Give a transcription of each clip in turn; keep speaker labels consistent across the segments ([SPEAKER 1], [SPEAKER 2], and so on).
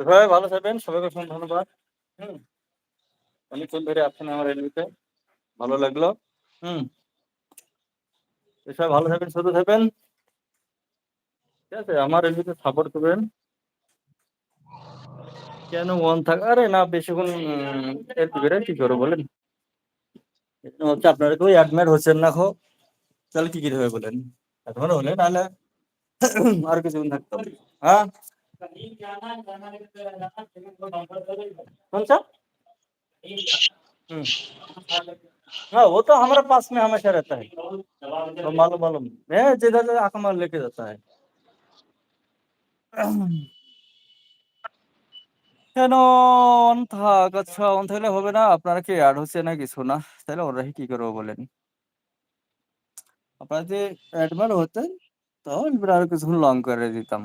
[SPEAKER 1] তো সবাই ভালো থাকবেন। সবাইকে অসংখ্য ধন্যবাদ। হুম? অনেকক্ষণ ধরে আছেন আমার এলবিতে। ভালো লাগলো। হুম? তো সবাই ভালো থাকবেন, সুস্থ থাকবেন। ঠিক আছে? আমার এলবিতে সাপোর্ট করবেন। কেন অন আরে না বেশিক্ষণ এলবি করে কি করব বলেন? হচ্ছে আপনারা কেউ এডমিট হচ্ছেন না তাহলে কি হবে বলেন? এডমিট হলে নাহলে আর কিছুক্ষণ থাকতে হবে। हाँ? कौन सा? हाँ वो तो हमारे पास में हमेशा रहता है तो मालूम मालूम है जिधर से आंख मार लेके जाता है কেন অন থাক আচ্ছা অন থাকলে হবে না আপনারা কি অ্যাড হচ্ছে না কিছু না তাহলে ওরা কি করবো বলেন আপনারা যে অ্যাডমিট হতেন তাহলে এবার আরো কিছুক্ষণ লং করে দিতাম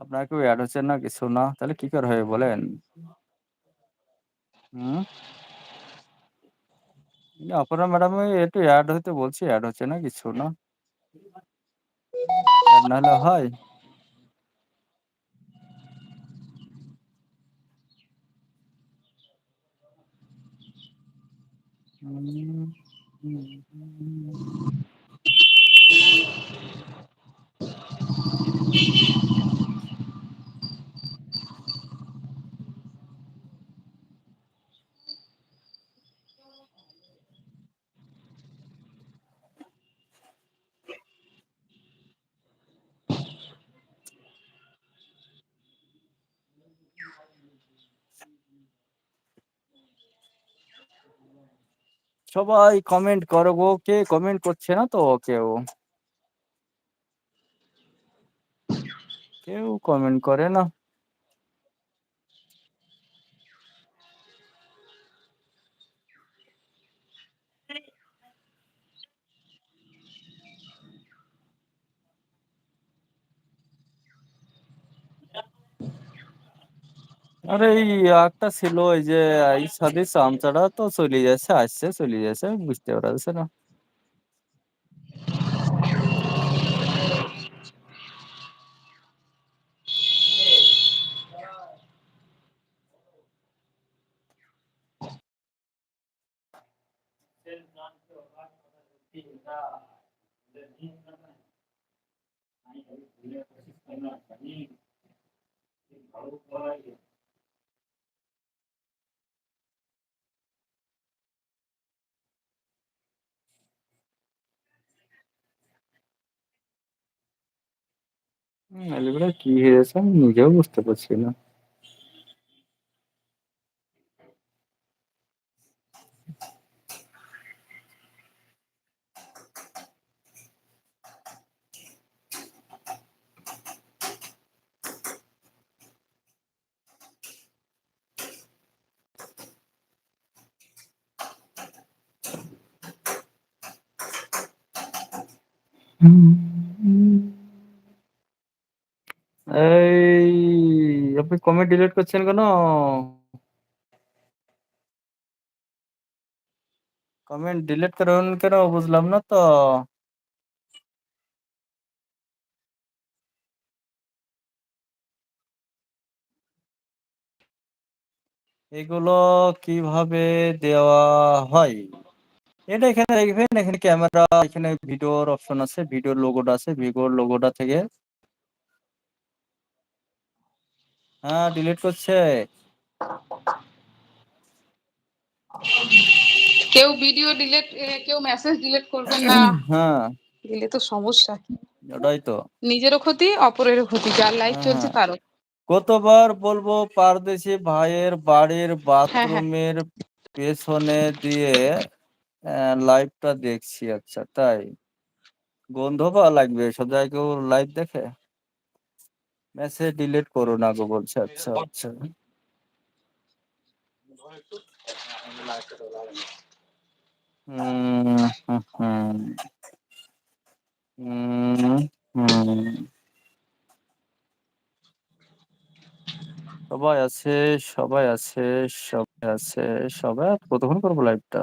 [SPEAKER 1] আপনারা কেউ অ্যাড হচ্ছেন না কিছু না তাহলে কি করে হবে বলেন হুম অপরা ম্যাডাম একটু অ্যাড হতে বলছি অ্যাড হচ্ছে না কিছু না অ্যাড না হলে হয় সবাই কমেন্ট করো গো কে কমেন্ট করছে না তো কেউ কমেন্ট করে না আরে এই একটা ছিল এই যে এই সাদি চামচাটা তো চলে যাচ্ছে আসছে চলে যাচ্ছে বুঝতে পারছে না এগুলো কি হয়েছে আমি নিজেও বুঝতে পারছি না এই আপনি কমেন্ট ডিলিট করছেন কেন কমেন্ট ডিলিট করেন কেন বুঝলাম না তো এগুলো কিভাবে দেওয়া হয় এটা এখানে দেখবেন এখানে ক্যামেরা এখানে ভিডিওর অপশন আছে ভিডিওর লোগোটা আছে ভিডিওর লোগোটা থেকে হ্যাঁ ডিলিট করছে
[SPEAKER 2] কেউ ভিডিও ডিলিট কেউ মেসেজ ডিলিট করবেন না
[SPEAKER 1] হ্যাঁ
[SPEAKER 2] দিলে তো সমস্যা
[SPEAKER 1] ওটাই তো
[SPEAKER 2] নিজেরও ক্ষতি অপরেরও ক্ষতি যার লাইফ চলছে
[SPEAKER 1] হ্যাঁ
[SPEAKER 2] তারও
[SPEAKER 1] কতবার বলবো পারদেশি ভাইয়ের বাড়ির
[SPEAKER 2] হ্যাঁ হ্যাঁ
[SPEAKER 1] বাথরুমের পেছনে দিয়ে লাইভটা দেখছি আচ্ছা তাই গন্ধ পাওয়া লাগবে সব জায়গায় কেউ লাইভ দেখে মেসেজ ডিলিট করো না গো বলছে আচ্ছা আচ্ছা হুম হুম হুম হুম হুম সবাই আছে সবাই আছে সবাই আছে সবাই আর কতক্ষণ করবো লাইভটা